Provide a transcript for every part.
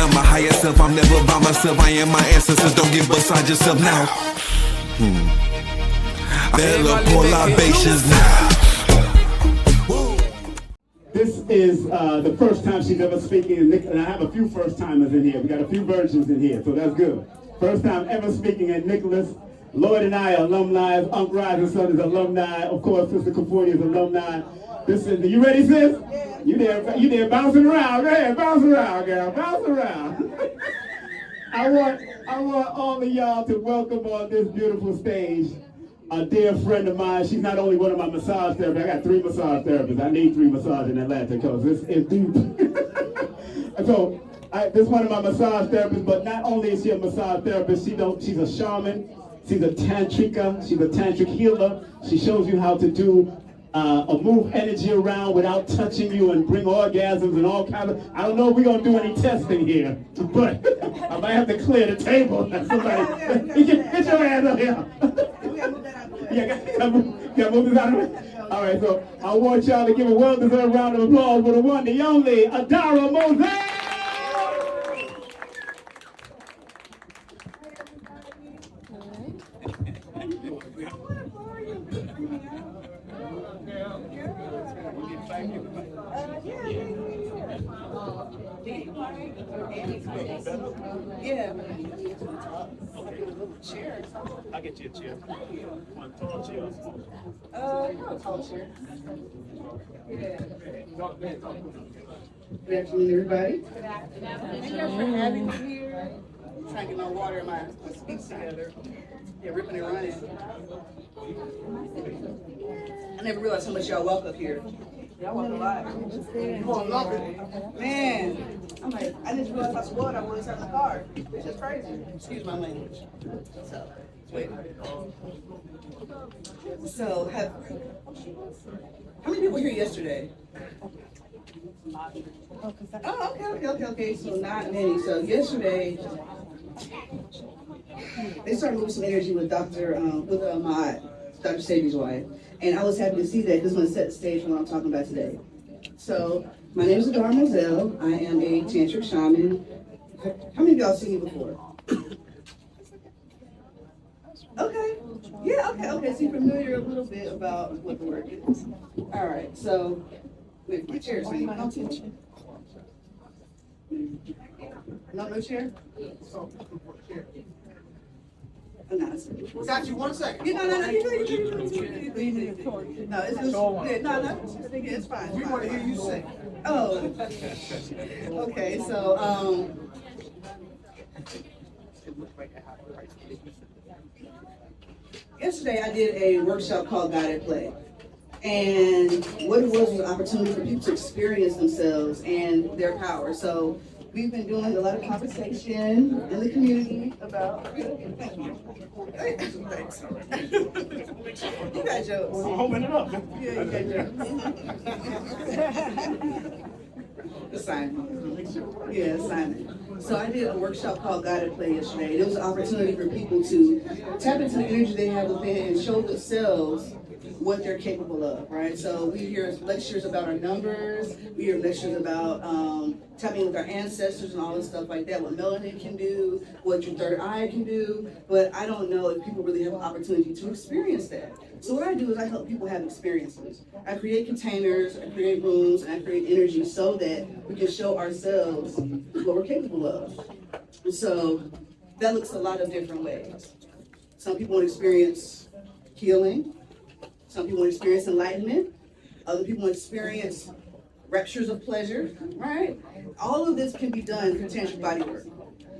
am my higher self. I'm never by myself. I am my ancestors. Don't get beside yourself now. Better pour libations now. This is the first time she's ever speaking, and I have a few first timers in here. We got a few virgins in here, so that's good. First time ever speaking at Nicholas. Lloyd and I are alumni. Unc Rise Son is alumni. Of course, Sister Confornia is alumni. This is. You ready, sis? Yeah. You there bouncing around? Go ahead, bounce around, girl. Bounce around. I want all of y'all to welcome on this beautiful stage a dear friend of mine. She's not only one of my massage therapists. I got 3 massage therapists. I need 3 massage in Atlanta because this is deep. So this is one of my massage therapists, but not only is she a massage therapist, she's a shaman, she's a tantrika, she's a tantric healer. She shows you how to do move energy around without touching you and bring orgasms and all kinds of. I don't know if we're gonna do any testing here, but I might have to clear the table. Somebody, get your hands up here. Yeah, move this out of the way. All right, so I want y'all to give a well-deserved round of applause for the one, the only Adara Mosaic. Yeah. Chair. I'll get you a chair. One tall chair. Tall chair. Yeah. Good afternoon, everybody. Good afternoon. Thank you for having me here. Trying to get my water and my speaks together. Yeah, ripping and running. I never realized how much y'all walk up here. Y'all walk a lot. Oh, love it. Man, I'm like, I didn't realize how spoiled I was having a car. It's just crazy. Excuse my language. So, wait. So, how many people were here yesterday? Oh, okay. So not many. So yesterday, they started moving some energy with Dr. Sabi's wife. And I was happy to see that because it's going to set the stage for what I'm talking about today. So, my name is Adara Moselle. I am a Tantric shaman. How many of y'all seen me before? Okay. Yeah, okay. So you're familiar a little bit about what the work is. All right, so, wait, my chair is saying, no chair? Got you 1 second. No, it's it's fine. We want to hear you sing. Oh, okay. So, yesterday I did a workshop called Guided Play. And what it was an opportunity for people to experience themselves and their power. So we've been doing a lot of conversation in the community about. Thanks. You got jokes. I'm hoping it up. Yeah, you got jokes. Assignment. Yeah, assignment. So I did a workshop called Guided Play yesterday. It was an opportunity for people to tap into the energy they have within and show themselves what they're capable of, right? So we hear lectures about our numbers, we hear lectures about tapping in with our ancestors and all this stuff like that, what melanin can do, what your third eye can do, but I don't know if people really have an opportunity to experience that. So what I do is I help people have experiences. I create containers, I create rooms, and I create energy so that we can show ourselves what we're capable of. And so that looks a lot of different ways. Some people want to experience healing. Some people experience enlightenment. Other people experience raptures of pleasure, right? All of this can be done through tantric bodywork.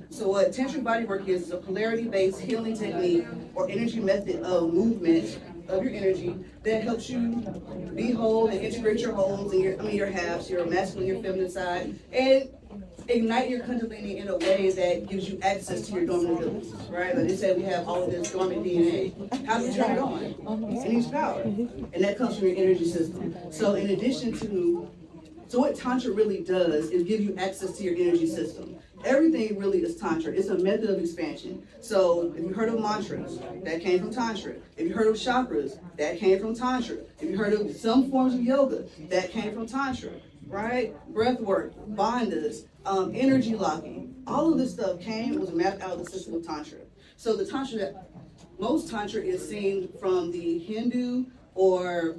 So what tantric bodywork is a polarity-based healing technique or energy method of movement of your energy that helps you be whole and integrate your wholes and your halves, your masculine, your feminine side, and ignite your kundalini in a way that gives you access to your dormant abilities, right? Like they said, we have all of this dormant DNA. How do you turn it on? It needs power. And that comes from your energy system. So in addition to, so what Tantra really does is give you access to your energy system. Everything really is Tantra. It's a method of expansion. So if you heard of mantras, that came from Tantra. If you heard of chakras, that came from Tantra. If you heard of some forms of yoga, that came from Tantra, right? Breath work, bandhas, energy locking, All of this stuff was mapped out of the system of Tantra. So the Tantra most Tantra is seen from the Hindu or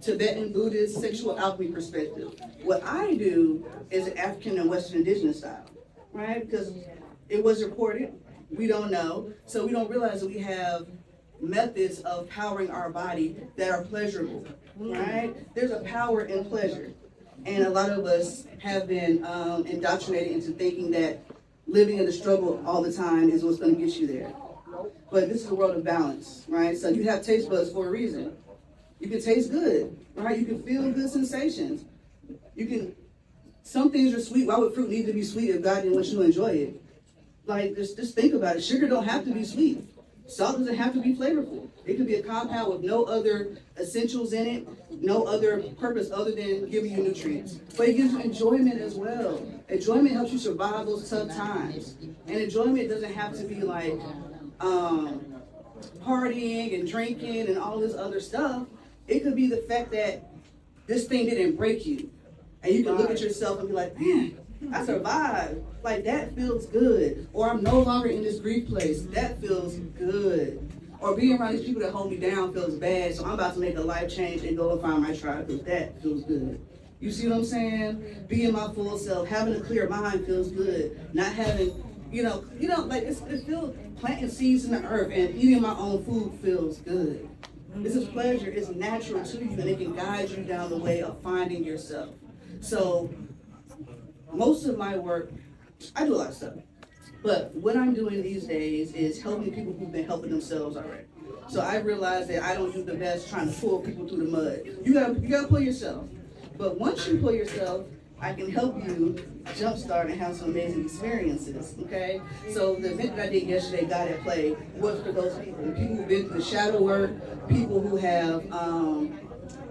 Tibetan Buddhist sexual alchemy perspective. What I do is an African and Western indigenous style, right? Because it was reported, we don't know, so we don't realize that we have methods of powering our body that are pleasurable, right? There's a power in pleasure. And a lot of us have been indoctrinated into thinking that living in the struggle all the time is what's going to get you there. But this is a world of balance, right? So you have taste buds for a reason. You can taste good, right? You can feel good sensations. Some things are sweet. Why would fruit need to be sweet if God didn't want you to enjoy it? Like, just think about it. Sugar don't have to be sweet. Salt doesn't have to be flavorful. It could be a compound with no other essentials in it, no other purpose other than giving you nutrients. But it gives you enjoyment as well. Enjoyment helps you survive those tough times. And enjoyment doesn't have to be like partying and drinking and all this other stuff. It could be the fact that this thing didn't break you. And you can look at yourself and be like, man, I survived. Like, that feels good. Or I'm no longer in this grief place. That feels good. Or being around these people that hold me down feels bad. So I'm about to make a life change and go and find my tribe because that feels good. You see what I'm saying? Being my full self, having a clear mind feels good. Not having, like it feels, planting seeds in the earth and eating my own food feels good. This is pleasure. It's natural to you and it can guide you down the way of finding yourself. So most of my work, I do a lot of stuff, but what I'm doing these days is helping people who've been helping themselves already. So I realized that I don't do the best trying to pull people through the mud. You gotta pull yourself. But once you pull yourself, I can help you jumpstart and have some amazing experiences, okay? So the event that I did yesterday, God at Play, was for those people. People who've been through the shadow work, people who have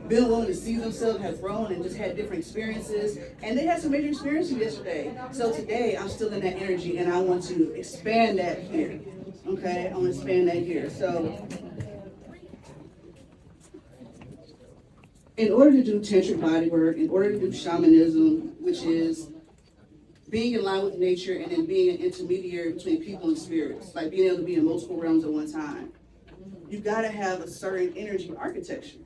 been willing to see themselves, have grown and just had different experiences. And they had some major experiences yesterday. So today, I'm still in that energy and I want to expand that here, okay? I want to expand that here. So in order to do tantric body work, in order to do shamanism, which is being in line with nature and then being an intermediary between people and spirits, like being able to be in multiple realms at one time, you gotta have a certain energy architecture.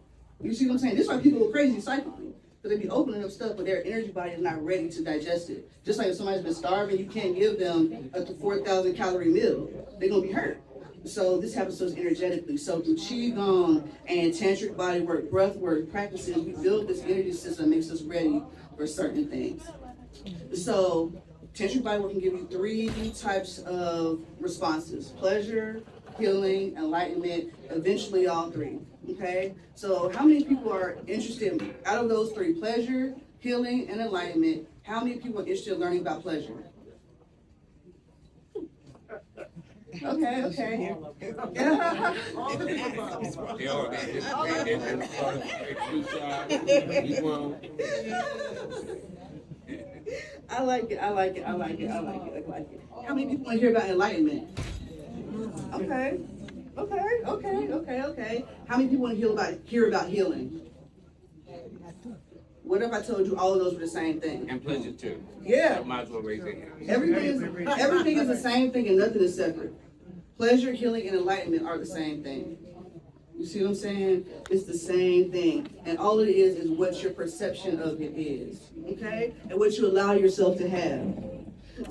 You see what I'm saying? This is why people go crazy psychically, because they be opening up stuff, but their energy body is not ready to digest it. Just like if somebody's been starving, you can't give them a 4,000 calorie meal. They're gonna be hurt. So this happens to us energetically. So through Qigong and tantric body work, breath work practices, we build this energy system that makes us ready for certain things. So tantric body work can give you 3 types of responses: pleasure, healing, enlightenment, eventually all 3. Okay? So how many people are interested, out of those 3, pleasure, healing, and enlightenment, how many people are interested in learning about pleasure? Okay. I like it. How many people want to hear about enlightenment? Okay. How many people want to hear about healing? What if I told you all of those were the same thing? And pleasure too. Yeah. So might as well raise your hand. Everything is the same thing and nothing is separate. Pleasure, healing, and enlightenment are the same thing. You see what I'm saying? It's the same thing. And all it is what your perception of it is. Okay? And what you allow yourself to have.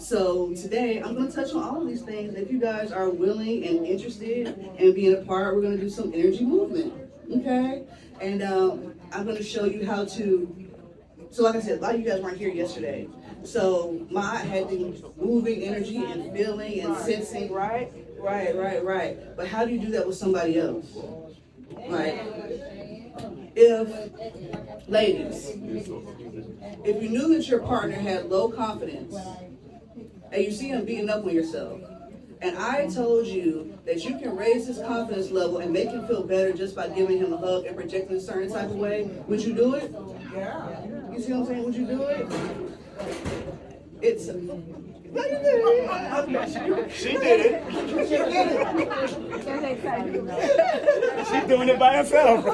So today, I'm going to touch on all of these things. If you guys are willing and interested in being a part, we're going to do some energy movement. Okay? And I'm going to show you how to. So like I said, a lot of you guys weren't here yesterday. So I had to moving energy and feeling and sensing, right? Right. But how do you do that with somebody else? Like, ladies, if you knew that your partner had low confidence and you see him beating up on yourself, and I told you that you can raise his confidence level and make him feel better just by giving him a hug and projecting a certain type of way, would you do it? Yeah. You see what I'm saying? Would you do it? No, you did it. She did it. She's doing it by herself.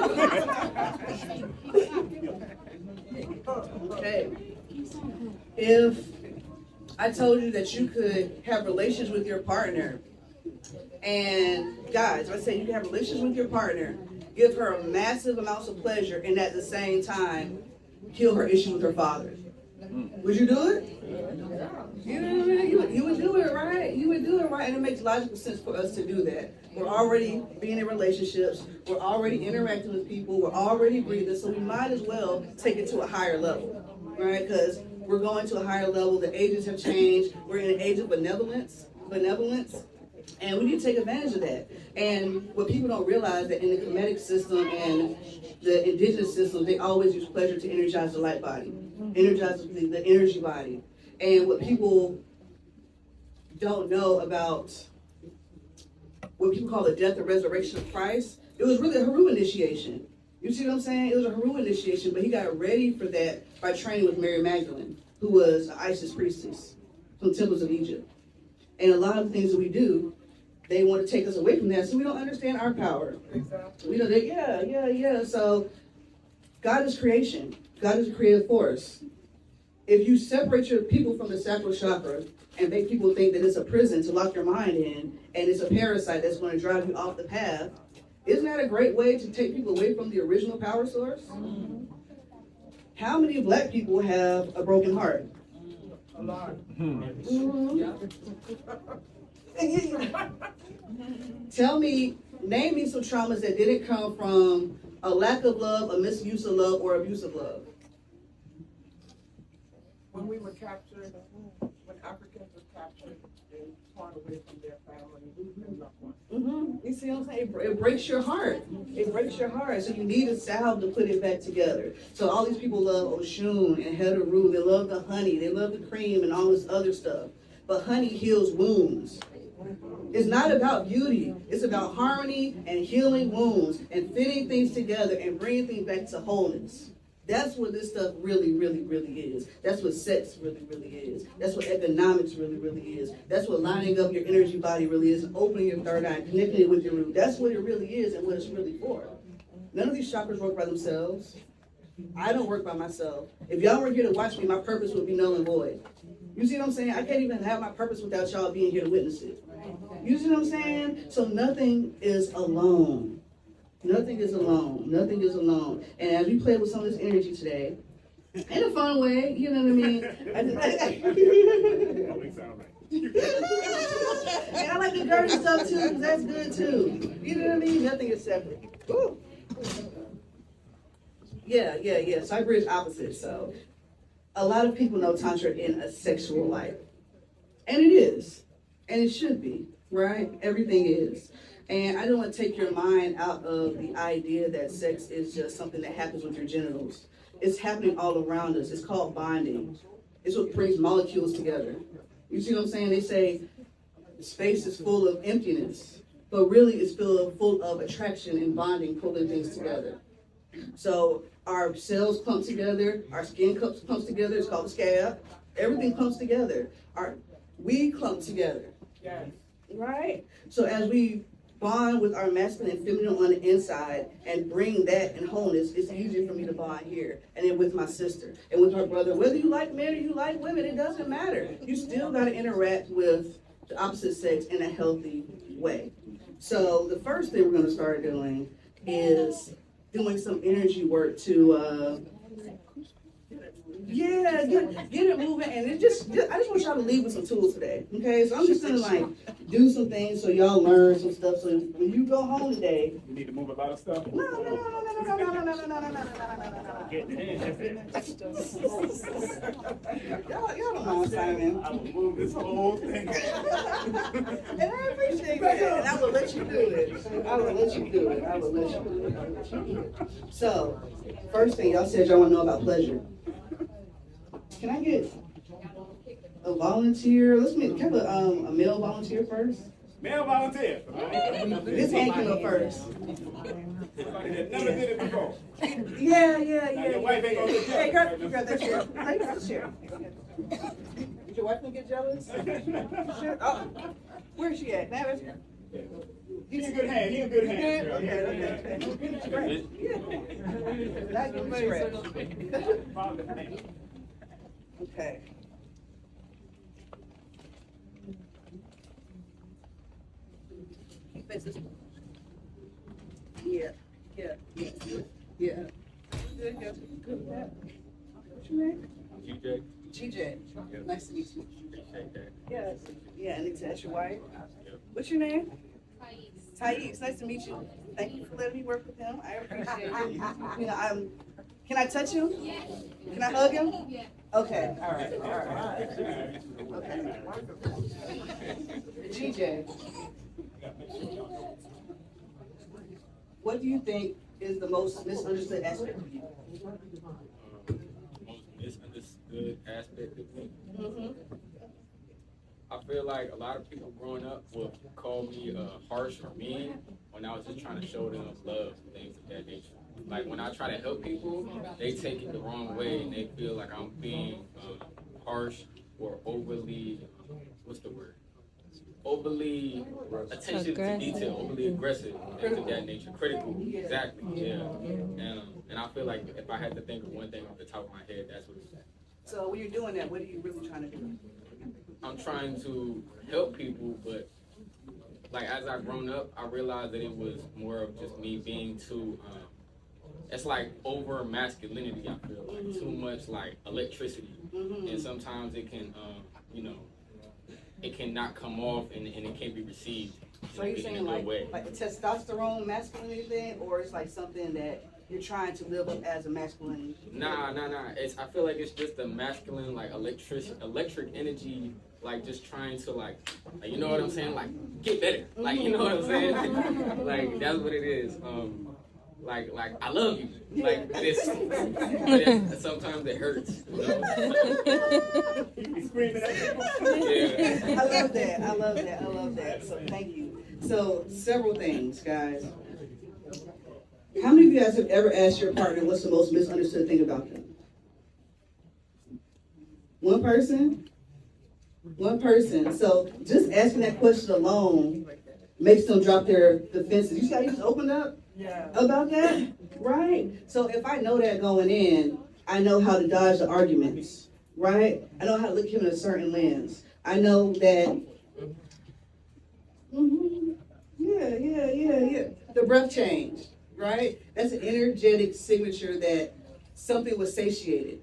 Okay. If I told you that you could have relations with your partner. And guys, I say you can have relations with your partner, give her massive amounts of pleasure, and at the same time, heal her issue with her father. Would you do it? You would do it, right? You would do it, right? And it makes logical sense for us to do that. We're already being in relationships. We're already interacting with people. We're already breathing. So we might as well take it to a higher level, right? Because we're going to a higher level. The ages have changed. We're in an age of benevolence, and we need to take advantage of that. And what people don't realize that in the Kemetic system and the indigenous systems, they always use pleasure to energize the light body, energize the energy body. And what people don't know about what people call the death and resurrection of Christ, it was really a Haru initiation. You see what I'm saying? It was a Haru initiation, but he got ready for that by training with Mary Magdalene, who was an Isis priestess from the temples of Egypt. And a lot of the things that we do, they want to take us away from that, so we don't understand our power. Exactly. We know that, So God is creation. God is a creative force. If you separate your people from the sacral chakra and make people think that it's a prison to lock your mind in, and it's a parasite that's going to drive you off the path, isn't that a great way to take people away from the original power source? Mm-hmm. How many black people have a broken heart? A lot. Mm-hmm. Name me some traumas that didn't come from a lack of love, a misuse of love, or abuse of love. When we were captured, when Africans were captured, they torn away from their family and loved ones. You see what I'm saying? It breaks your heart. It breaks your heart. So you need a salve to put it back together. So all these people love Oshun and Hedaru. They love the honey. They love the cream and all this other stuff. But honey heals wounds. It's not about beauty. It's about harmony and healing wounds and fitting things together and bringing things back to wholeness. That's what this stuff really, really, really is. That's what sex really, really is. That's what economics really, really is. That's what lining up your energy body really is, and opening your third eye, connecting it with your root. That's what it really is and what it's really for. None of these chakras work by themselves. I don't work by myself. If y'all were here to watch me, my purpose would be null and void. You see what I'm saying? I can't even have my purpose without y'all being here to witness it. You see what I'm saying? So nothing is alone. Nothing is alone. Nothing is alone. And as we play with some of this energy today, in a fun way, you know what I mean? And I like the dirty stuff too, because that's good too. You know what I mean? Nothing is separate. Ooh. Yeah. So I bridge opposites. So a lot of people know Tantra in a sexual light. And it is. And it should be, right? Everything is. And I don't want to take your mind out of the idea that sex is just something that happens with your genitals. It's happening all around us. It's called bonding. It's what brings molecules together. You see what I'm saying? They say space is full of emptiness, but really it's full of attraction and bonding, pulling things together. So our cells clump together, our skin clumps together. It's called a scab. Everything clumps together. We clump together. Yes. Right? So as we bond with our masculine and feminine on the inside and bring that in wholeness, it's easier for me to bond here. And then with my sister and with my brother, whether you like men or you like women, it doesn't matter. You still got to interact with the opposite sex in a healthy way. So the first thing we're going to start doing is doing some energy work to get it moving, and I just want y'all to leave with some tools today, okay? So I'm just gonna do some things so y'all learn some stuff. So when you go home today, You need to move a lot of stuff. no. Y'all don't know, Simon. I will move this whole thing. And I appreciate that. And I will let you do it. So, first thing, y'all said y'all want to know about pleasure. Can I get a volunteer? Can I have a male volunteer first? Male volunteer. This hand can go first. Never did it before. Yeah. Your wife ain't gonna get Hey, jealous. girl, grab that chair. Hey, grab the chair. Did your wife gonna get jealous? Sure. Oh, where's she at? Now, let's go. He's a good hand. He's a good hand. Okay. Not give me scratch. Okay. Yeah, yeah, yeah, yeah. Good, good, good. What's your name? GJ. GJ. Nice to meet you. Appreciate that. Yes. Yeah, and that's your wife. What's your name? Thais. Nice to meet you. Thank you for letting me work with him. I appreciate it. You know, can I touch him? Can I hug him? Okay. All right. All right. Okay. GJ. What do you think is the most misunderstood aspect of you? Most misunderstood aspect of me. Mm-hmm. I feel like a lot of people growing up will call me harsh or mean when I was just trying to show them love and things of that nature. Like when I try to help people, they take it the wrong way and they feel like I'm being harsh or overly, what's the word? Overly attention to detail, overly aggressive, things of that nature. Critical, exactly, yeah. And I feel like if I had to think of one thing off the top of my head, that's what it's at. So when you're doing that, what are you really trying to do? I'm trying to help people, but like as I've grown up, I realized that it was more of just me being too, it's like over masculinity, I feel like, too much like electricity. And sometimes it can, you know, it cannot come off and it can't be received So you're in a saying good way. like a testosterone masculinity thing, or it's like something that you're trying to live up as a masculine? Nah. I feel like it's just the masculine, like electric energy, like just trying to like, you know what I'm saying? Like get better. Like you know what I'm saying? Like that's what it is. Like I love you. Like but sometimes it hurts. You know? You be screaming at people. Yeah. I love that. So thank you. So several things, guys. How many of you guys have ever asked your partner what's the most misunderstood thing about them? One person? One person. So just asking that question alone makes them drop their defenses. You see how you just opened up about that? Right? So if I know that going in, I know how to dodge the arguments, right? I know how to look at him in a certain lens. I know that, yeah. The breath change, right? That's an energetic signature that something was satiated,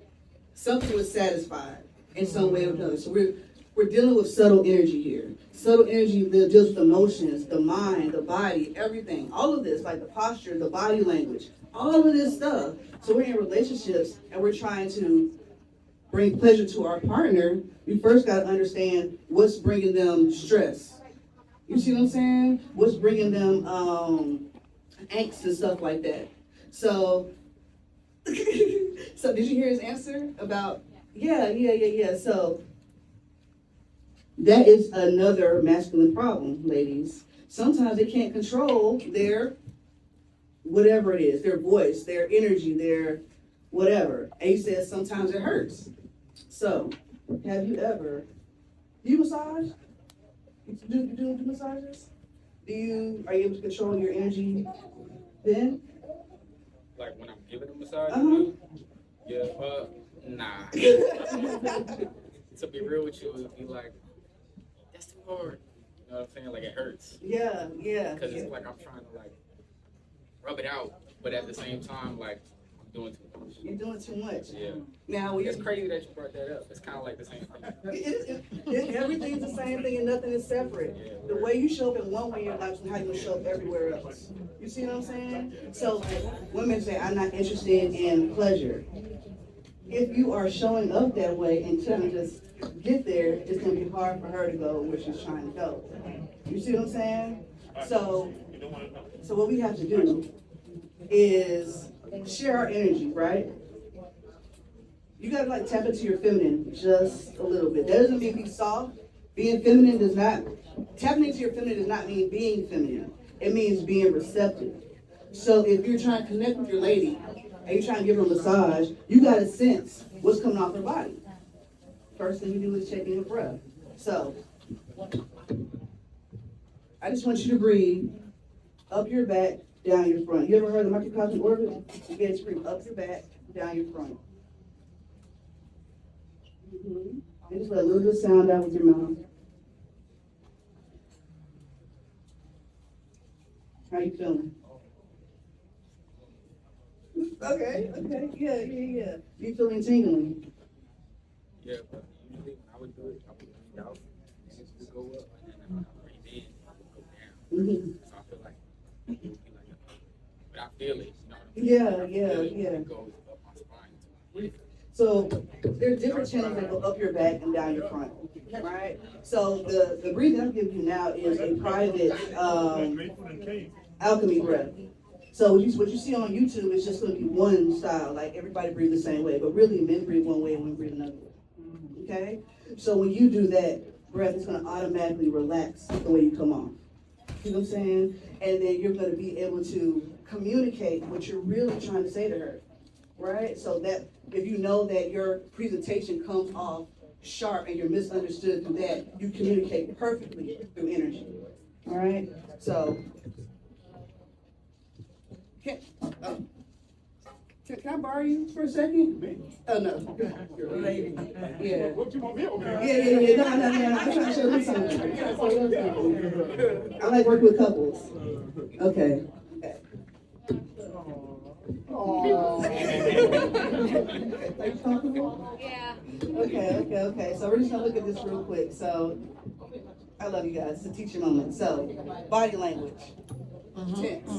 something was satisfied in some way or another. So we're dealing with subtle energy here. Subtle energy deals with emotions, the mind, the body, everything. All of this, like the posture, the body language, all of this stuff. So we're in relationships and we're trying to bring pleasure to our partner. We first got to understand what's bringing them stress. You see what I'm saying? What's bringing them angst and stuff like that. So, so did you hear his answer about, yeah. So that is another masculine problem, ladies. Sometimes they can't control their, whatever it is, their voice, their energy, their whatever. A says sometimes it hurts. So, have you ever, do you massage? Do you do massages? Are you able to control your energy then? Like when I'm giving a massage, yeah, nah. To be real with you, it'd be like, that's too hard. You know what I'm saying? Like it hurts. Yeah. Because it's like I'm trying to like rub it out, but at the same time, like I'm doing too much. You're doing too much. Yeah. Now, It's crazy that you brought that up. It's kind of like the same thing. everything's the same thing and nothing is separate. The way you show up in one way in your life is how you show up everywhere else. You see what I'm saying? So women say, I'm not interested in pleasure. If you are showing up that way and trying to just get there, it's going to be hard for her to go where she's trying to go. You see what I'm saying? So what we have to do is share our energy, right? You gotta like tap into your feminine just a little bit. That doesn't mean be soft. Being feminine does not, tapping into your feminine does not mean being feminine. It means being receptive. So if you're trying to connect with your lady and you're trying to give her a massage, you gotta sense what's coming off her body. First thing you do is check in your breath. So I just want you to breathe up your back, down your front. You ever heard of the microcosmic orbit? You get to breathe up your back, down your front. And just let a little bit of sound out with your mouth. How you feeling? Okay, yeah. You feeling tingling? Yeah, but usually when I would do it, I would breathe out, and it would go up, and then when I breathe in, it would go down. So I feel like it would be like but I feel it, you know what I mean? Yeah. It goes up my spine. So there's different channels that go up your back and down your front, right? So the breathing I'm giving you now is a private alchemy breath. So what you see on YouTube is just going to be one style, like everybody breathe the same way, but really men breathe one way and women breathe another way. Okay? So when you do that breath, it's going to automatically relax the way you come off. You know what I'm saying? And then you're going to be able to communicate what you're really trying to say to her, right? So that if you know that your presentation comes off sharp and you're misunderstood through that, you communicate perfectly through energy. All right? So, can I borrow you for a second? Oh, no. Lady. Yeah. What you want me over here? Yeah. No. I'm trying to show you something. I like working with couples. Okay. Are you comfortable? Yeah. Okay. So we're just gonna look at this real quick. So I love you guys. It's a teacher moment. So body language. Tense.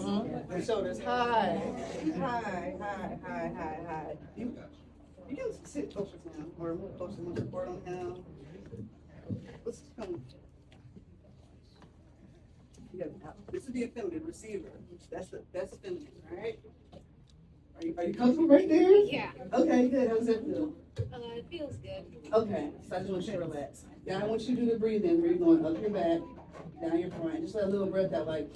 Your shoulders high. You can sit closer to him or move closer to support on him. Let's come. This is the feminine receiver. That's feminine, right? Are you comfortable right there? Yeah. Okay, good. How does that feel? It feels good. Okay, so I just want you to relax. Now I want you to do the breathing. Breathe going up your back, down your front. Just let a little breath out like.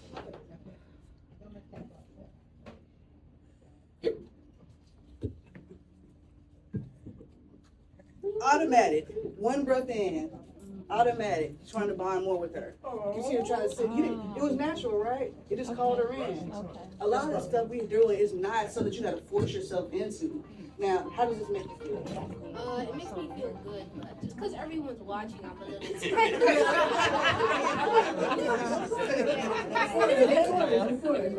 Automatic. One breath in. Automatic. Trying to bond more with her. You see her trying to sit. It was natural, right? It just called her in. Okay. A lot of the stuff we're doing is not so that you got to force yourself into. Now, how does this make you feel? It makes me feel good, but just because everyone's watching, I'm a little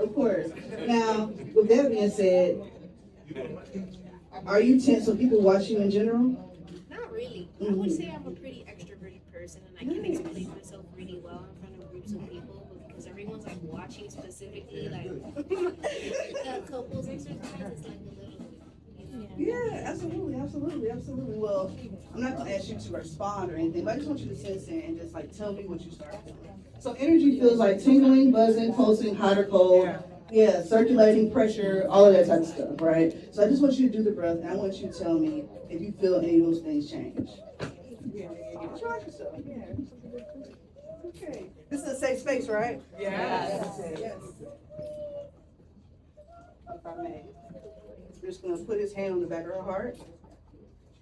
Of course. Now, with that being said, are you tense when people watch you in general? Not really. I would say I'm a pretty extroverted person, and I can explain myself really well in front of groups of people, but because everyone's like watching specifically, like the couples exercise, it's like a little. Yeah, absolutely. Well, I'm not gonna ask you to respond or anything, but I just want you to sense it and just like tell me what you start feeling. So energy feels like tingling, buzzing, pulsing, hot or cold. Yeah, circulating, pressure, all of that type of stuff, right? So I just want you to do the breath, and I want you to tell me if you feel any of those things change. Try yourself. Yeah. Okay. This is a safe space, right? Yes. If I may. I'm just going to put his hand on the back of her heart.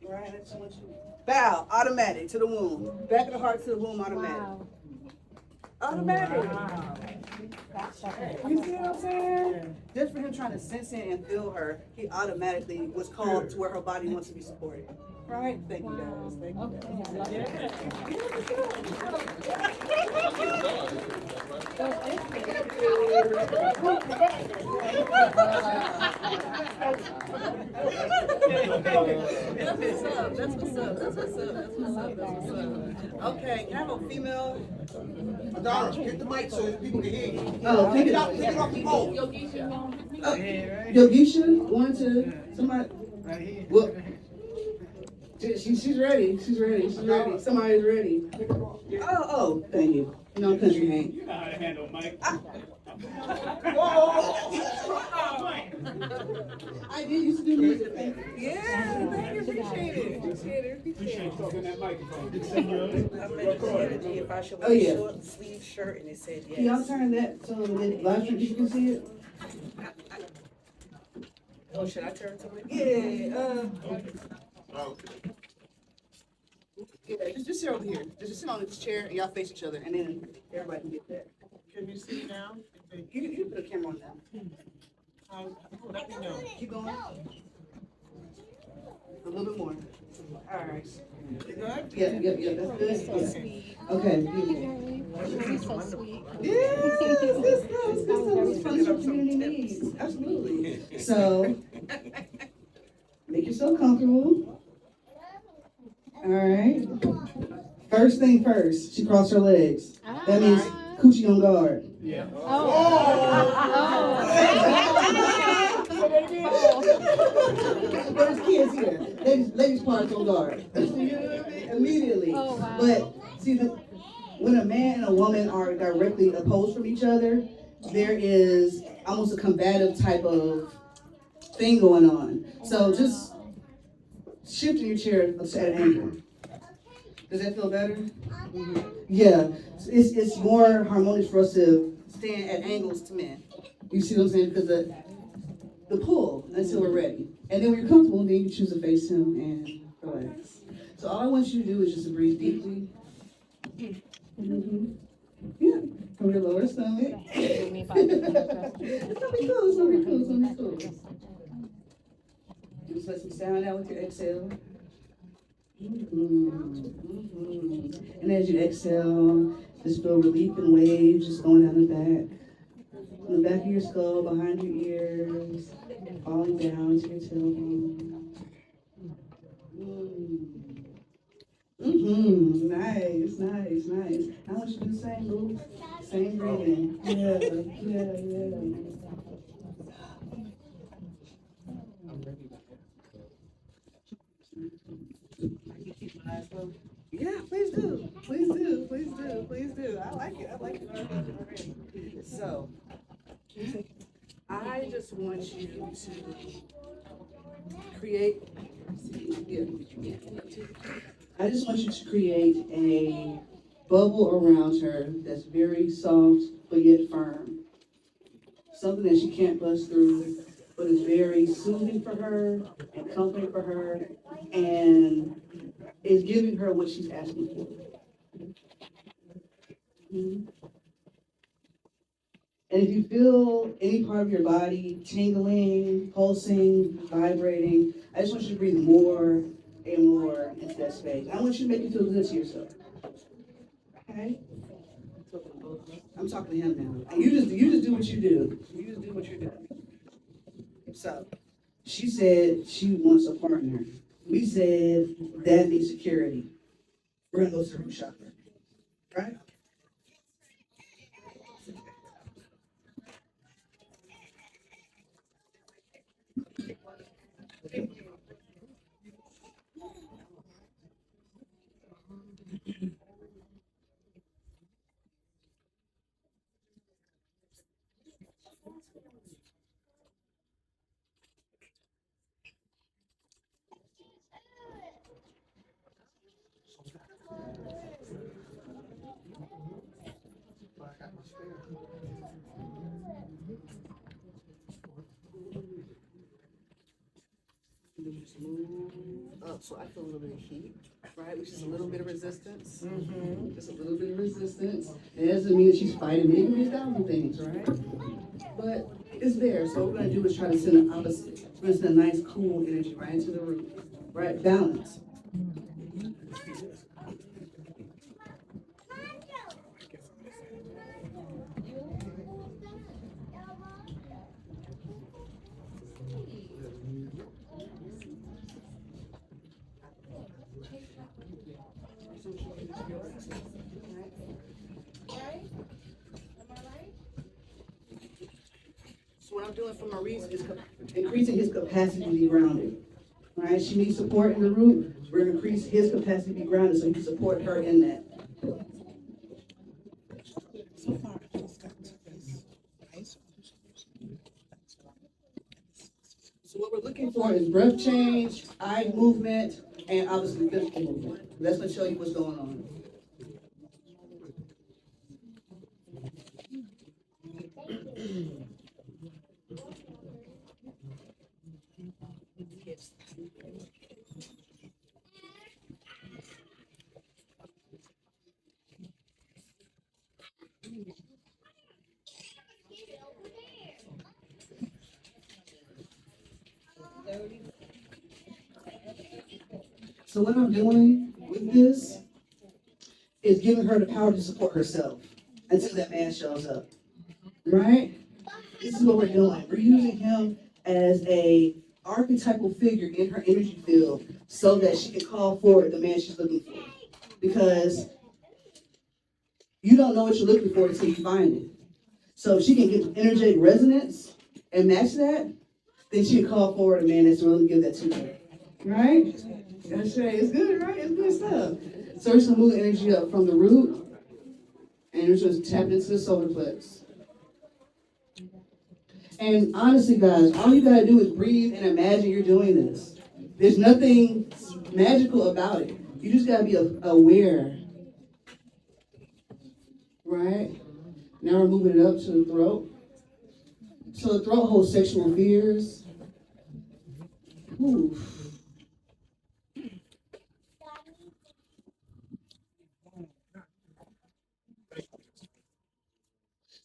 All right, I just want you. Bow, automatic, to the womb. Back of the heart to the womb, automatic. Wow. Automatic. You see what I'm saying? Just for him trying to sense it and feel her, he automatically was called to where her body wants to be supported. Right? Thank you guys. Thank you That's what's up. Okay, can I have a female? Adara, get the mic so people can hear you. Oh, Take it off the phone. Yogisha, one to somebody. Well, she's ready. Somebody's ready. Oh, thank you. You know, country ain't. You know how to handle Mike. I did used to do music. Thank you. Yeah, thank you, appreciate it. Appreciate you talking that microphone. I mentioned the energy if I should Oh, wear yeah. a short sleeve shirt, and it said Can y'all yes. turn that so that live stream people can see it? Oh, should I turn to it? Yeah, just sit over here. Just sit on this chair and y'all face each other, and then everybody can get that. Can you see now? You put a camera on now. Let me know. Keep going. A little bit more. All right. You good? Yeah, that's good. Yeah. Okay, beautiful. He's so sweet. Yes, it's good. It's good stuff. It's fun stuff community needs. Absolutely. So, make yourself comfortable. All right. First thing first, she crossed her legs. That means coochie on guard. There's kids here. Ladies parts on guard. You know what I mean? Immediately. But see, when a man and a woman are directly opposed from each other, there is almost a combative type of thing going on. So just shift in your chair at an angle. Does that feel better? Yeah. It's more harmonious for us to stand at angles to men. You see what I'm saying? Because the pull until we're ready. And then when you're comfortable, then you choose to face him and relax. So all I want you to do is just to breathe deeply. Mm-hmm. Yeah. From your lower stomach. It's gonna be cool. It's gonna be cool. It's gonna be cool. Just let some sound out with your exhale. And as you exhale, just feel relief and waves just going down the back. From the back of your skull, behind your ears, falling down to your tailbone. Nice. I want you to do the same move, same breathing. Yeah. Yeah, please do. I like it. So, I just want you to create, I just want you to create a bubble around her that's very soft but yet firm. Something that she can't bust through, but is very soothing for her and comforting for her and is giving her what she's asking for. Mhm. And if you feel any part of your body tingling, pulsing, vibrating, I just want you to breathe more and more into that space. I want you to make it feel good to yourself. Okay? I'm talking to him now. And you just do what you do. You just do what you do. So she said she wants a partner. We said that needs security. We're gonna go to the root chakra. Right? Just move up. So I feel a little bit of heat, right? Which is a little bit of resistance. Just a little bit of resistance. It doesn't mean that she's fighting me. It can be 1,000 things, right? But it's there. So what we're gonna do is try to send the opposite. We're gonna send a nice cool energy right into the root. Right? Balance. So what I'm doing for Maurice is increasing his capacity to be grounded. Right? She needs support in the root. We're gonna increase his capacity to be grounded so he can support her in that. So what we're looking for is breath change, eye movement, and obviously physical movement. That's gonna show you what's going on. So what I'm doing with this is giving her the power to support herself until that man shows up. Right? This is what we're doing. We're using him as a archetypal figure in her energy field so that she can call forward the man she's looking for. Because you don't know what you're looking for until you find it. So if she can get energetic resonance and match that, then she can call forward a man that's willing to give that to her. Right? That's right. It's good, right? It's good stuff. So we're just gonna move the energy up from the root and we're just tapping into the solar plex. And honestly, guys, all you gotta do is breathe and imagine you're doing this. There's nothing magical about it. You just gotta be aware. Right? Now we're moving it up to the throat. So the throat holds sexual fears. Ooh.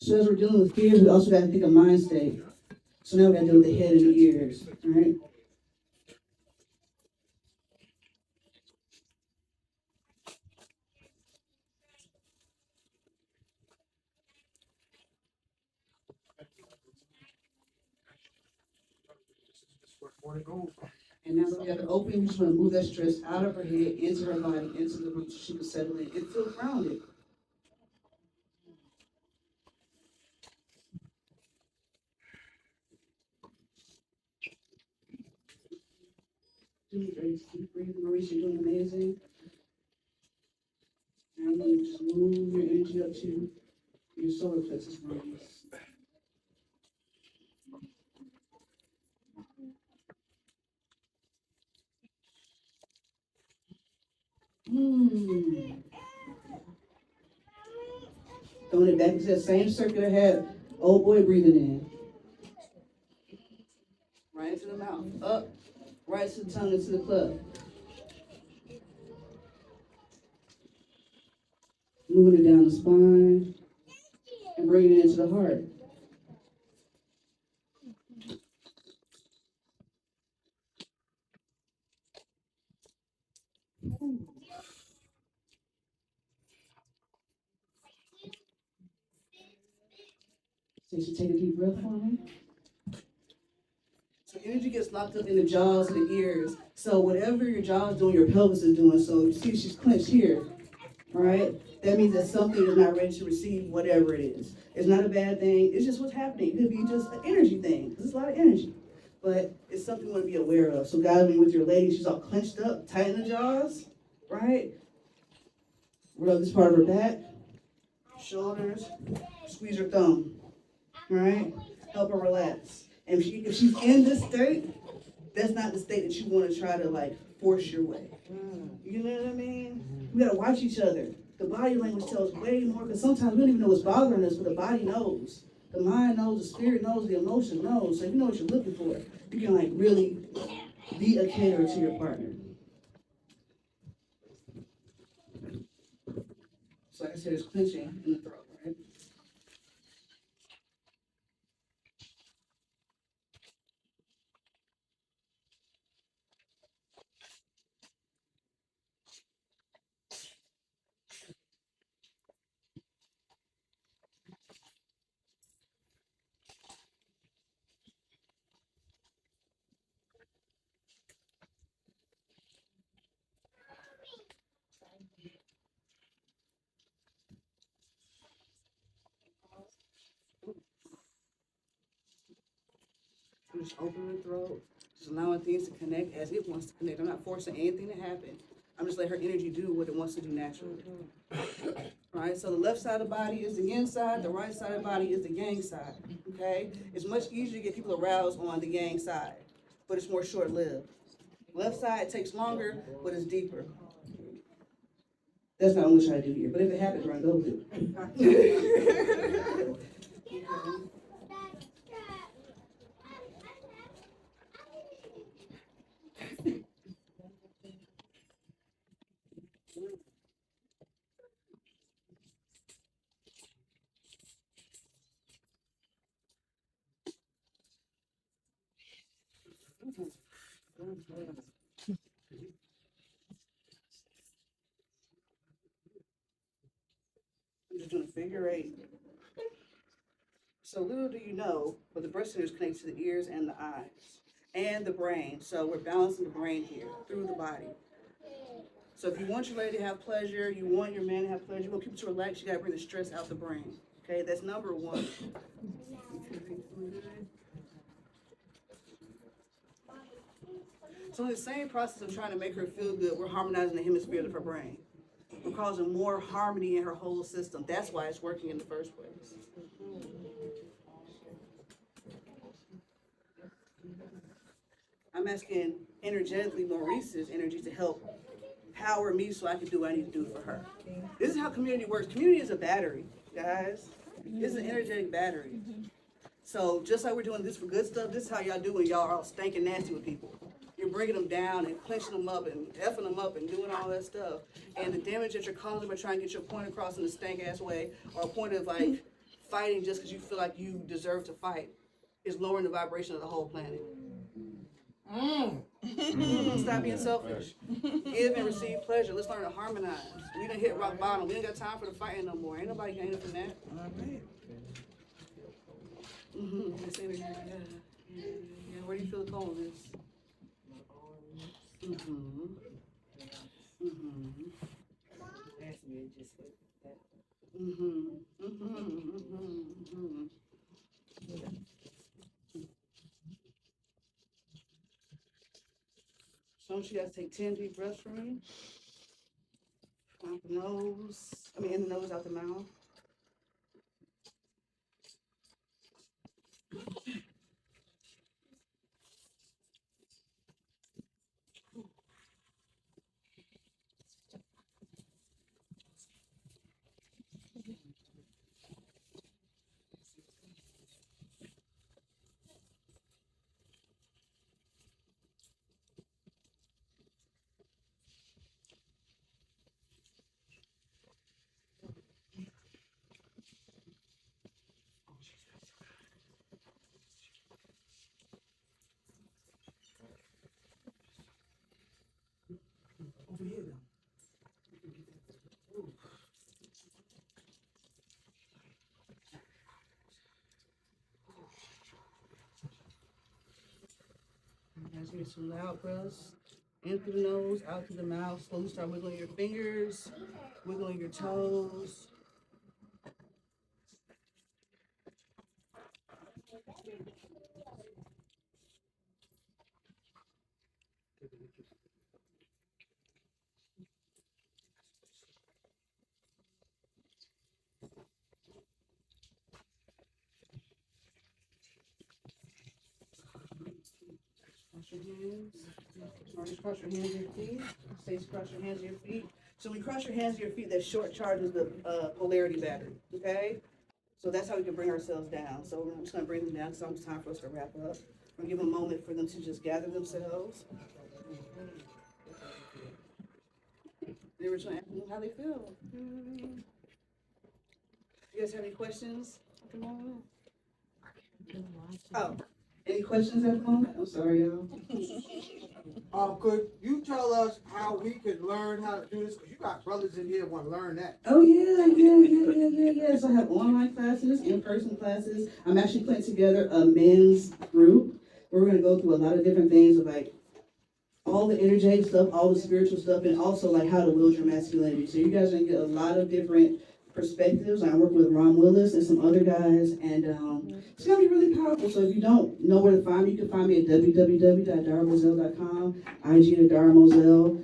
So as we're dealing with fears, we also gotta think of mind state. So now we gotta deal with the head and the ears. All right? And now that we have it open, we just want to move that stress out of her head, into her body, into the roots, so she can settle in and feel grounded. Do very deep breathing, Maurice, you're doing amazing. And I'm going to just move your energy up to your solar plexus, Maurice. Throwing it back into that same circuit I had old boy breathing in. Right into the mouth, up, right to the tongue, into the club. Moving it down the spine and bringing it into the heart. So you should take a deep breath for me. So energy gets locked up in the jaws and the ears. So whatever your jaw is doing, your pelvis is doing. So you see she's clenched here, all right? That means that something is not ready to receive whatever it is. It's not a bad thing. It's just what's happening. It could be just an energy thing, because it's a lot of energy. But it's something you want to be aware of. So guys, when you're with your lady, she's all clenched up, tighten the jaws, right? Rub this part of her back, shoulders, squeeze her thumb, right? Help her relax. And if she's in this state, that's not the state that you want to try to like force your way. You know what I mean? We gotta watch each other. The body language tells way more, because sometimes we don't even know what's bothering us, but the body knows. The mind knows, the spirit knows, the emotion knows. So if you know what you're looking for, you can like really be a caterer to your partner. So like I said, it's clenching in the throat, right? Just open the throat, just allowing things to connect as it wants to connect. I'm not forcing anything to happen. I'm just letting her energy do what it wants to do naturally. All right, so the left side of the body is the yin side, the right side of the body is the yang side, okay? It's much easier to get people aroused on the yang side, but it's more short-lived. Left side takes longer, but it's deeper. That's not what I'm trying to do here, but if it happens, right, go do it. Just doing a figure eight. So little do you know, but the breast center is connected to the ears and the eyes and the brain. So we're balancing the brain here through the body. So if you want your lady to have pleasure, you want your man to have pleasure, you want people to relax, you gotta bring the stress out the brain. Okay, that's number one. So in the same process of trying to make her feel good, we're harmonizing the hemispheres of her brain. We're causing more harmony in her whole system. That's why it's working in the first place. I'm asking energetically Maurice's energy to help power me so I can do what I need to do for her. This is how community works. Community is a battery, guys. It's an energetic battery. So just like we're doing this for good stuff, this is how y'all do when y'all are all stinking nasty with people. You're bringing them down and clenching them up and effing them up and doing all that stuff. And the damage that you're causing by trying to get your point across in a stank ass way, or a point of like fighting just because you feel like you deserve to fight, is lowering the vibration of the whole planet. Stop being selfish. Give and receive pleasure. Let's learn to harmonize. We done hit rock bottom. We ain't got time for the fighting no more. Ain't nobody gaining from that. This energy, yeah. Where do you feel the coldness? So she has to take 10 deep breaths for me. Out the nose. In the nose, out the mouth. Over here, though. Guys, give me some loud breaths. In through the nose, out through the mouth. Slowly start wiggling your fingers, wiggling your toes. Cross your hands. Already cross your hands and your feet. Stay cross your hands and your feet. So when you cross your hands and your feet, that short charges the polarity battery. Okay? So that's how we can bring ourselves down. So we're just going to bring them down because it's time for us to wrap up. We're going to give a moment for them to just gather themselves. They were trying to ask them how they feel. You guys have any questions at the moment? Oh, any questions at the moment? I'm sorry, y'all. Could you tell us how we could learn how to do this? Because you got brothers in here that want to learn that. Oh, yeah. So I have online classes, in-person classes. I'm actually putting together a men's group where we're going to go through a lot of different things of like all the energetic stuff, all the spiritual stuff, and also like how to wield your masculinity. So you guys are going to get a lot of different perspectives. I'm working with Ron Willis and some other guys, and it's going to be really powerful. So if you don't know where to find me, you can find me at www.daramoselle.com, IG at Daramoselle.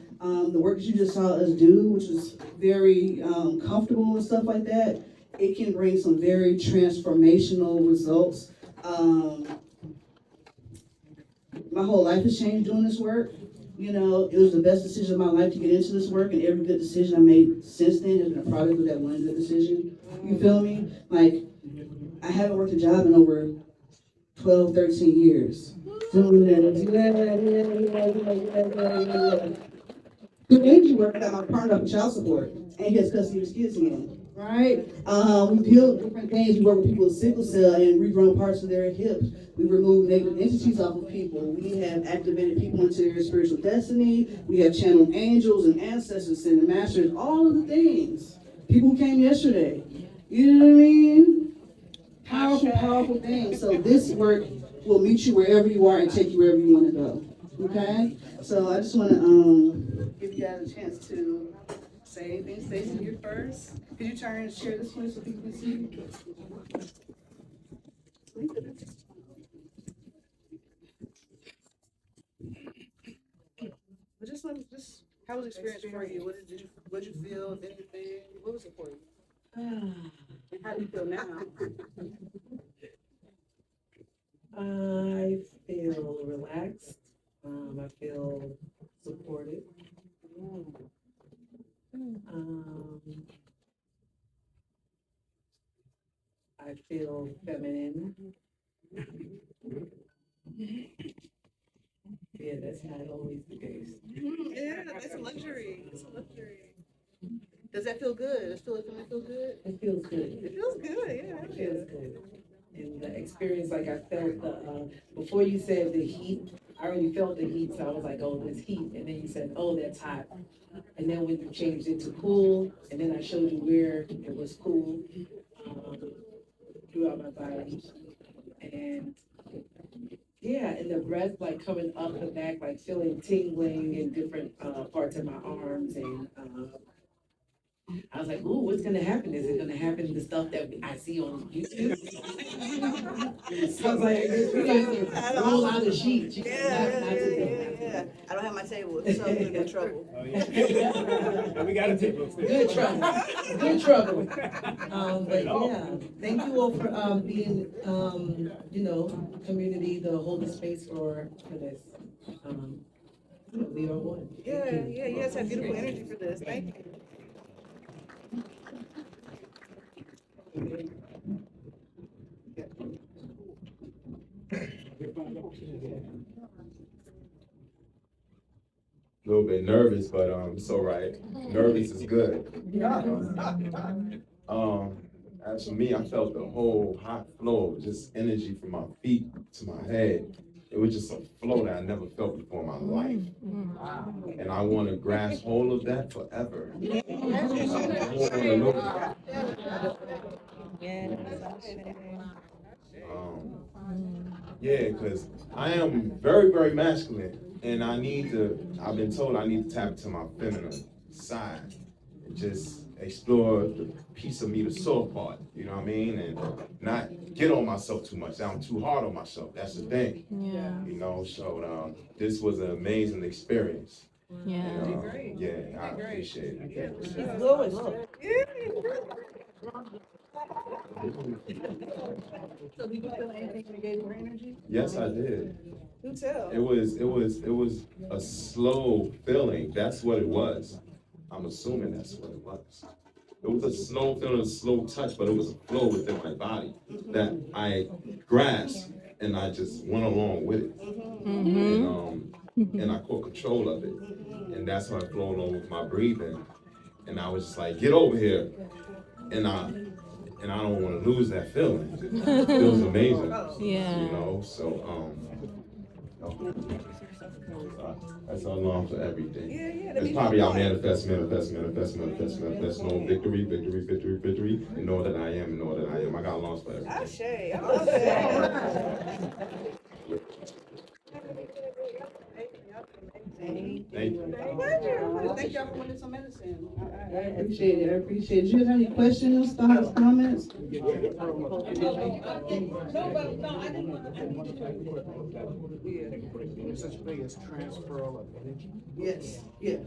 The work that you just saw us do, which was very comfortable and stuff like that, it can bring some very transformational results. My whole life has changed doing this work. You know, it was the best decision of my life to get into this work, and every good decision I made since then has been a product of that one good decision. You feel me? Like, I haven't worked a job in over 12, 13 years. Good energy work, I got my partner up in child support, and he has custody of his kids again. Right? We build different things. We work with people with sickle cell and regrown parts of their hips. We remove negative entities off of people. We have activated people into their spiritual destiny. We have channeled angels and ancestors and masters, all of the things. People who came yesterday. You know what I mean? Powerful, powerful thing. So this work will meet you wherever you are and take you wherever you want to go. Okay? So I just want to give you guys a chance to say anything. Stacey, you're first. Could you turn and share this one so people can see? But just how was the experience for you? What did you feel? If anything, what was it for you? And how do you feel now? I feel relaxed. I feel supported. I feel feminine. Yeah, that's not always the case. Yeah, that's a luxury. It's a luxury. Does that feel good? Does feeling feel good? It feels good. It feels good, yeah. It feels good. And the experience, like I felt the, before you said the heat, I already felt the heat, so I was like, oh, there's heat. And then you said, oh, that's hot. And then when you changed it to cool, and then I showed you where it was cool throughout my body. And yeah, and the breath like coming up the back, like feeling tingling in different parts of my arms. And I was like, ooh, what's gonna happen? Is it gonna happen the stuff that I see on YouTube? I was like, we got to roll out the sheets. You not today. Yeah. I don't have my table, so I'm in good trouble. We got a table. Good trouble, good trouble. But yeah, thank you all for being, you know, community, the holding space for this. We are one. Yeah, you guys have beautiful energy for this. Thank you. A little bit nervous, but it's all right. Nervous is good. As for me, I felt the whole hot flow, just energy from my feet to my head. It was just a flow that I never felt before in my life. And I want to grasp hold of that forever. Yeah, because I am very, very masculine, and I've been told I need to tap into my feminine side and just explore the piece of me, the soft part, you know what I mean? And not get on myself too much. I'm too hard on myself, that's the thing. Yeah. You know, so this was an amazing experience. Yeah. Yeah, I appreciate it. It's glowing, look. So did you feel anything when you gave her energy? Yes, I did. Do tell. It was a slow feeling. That's what it was. I'm assuming that's what it was. It was a slow feeling, a slow touch, but it was a flow within my body that I grasped and I just went along with it. And I caught control of it. And that's how I flowed along with my breathing. And I was just like, get over here. And I don't want to lose that feeling. It feels amazing. Yeah. You know, so that's how long for everything. It's probably our manifest, no victory, and know that I am, know that I am. I got lungs for everything. Ashe, I love that. Thank you. Thank y'all for wanting some medicine. I appreciate it. I appreciate it. Do you guys have any questions, thoughts, comments? Such a thing as transferal of energy. Yes, yeah,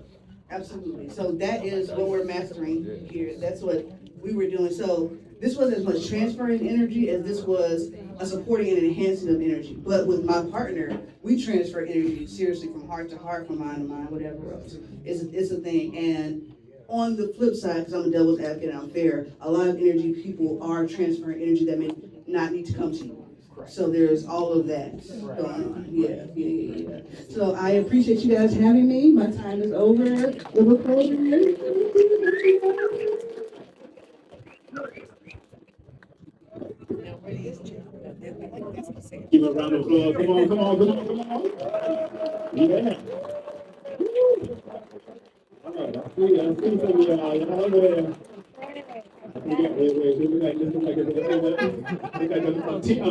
absolutely. So that is what we're mastering here. That's what we were doing. So this wasn't as much transferring energy as this was a supporting and enhancing of energy. But with my partner, we transfer energy seriously from heart to heart, from mind to mind, whatever else. It's a thing. And on the flip side, because I'm a devil's advocate and I'm fair, a lot of energy people are transferring energy that may not need to come to you. So there's all of that going on. Yeah. So I appreciate you guys having me. My time is over. Give a round of applause. Come on. Yeah. All right, I see some of y'all. Y'all there. A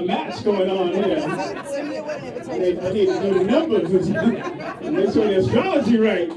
match going on here. I need to know the numbers. Make sure the astrology right.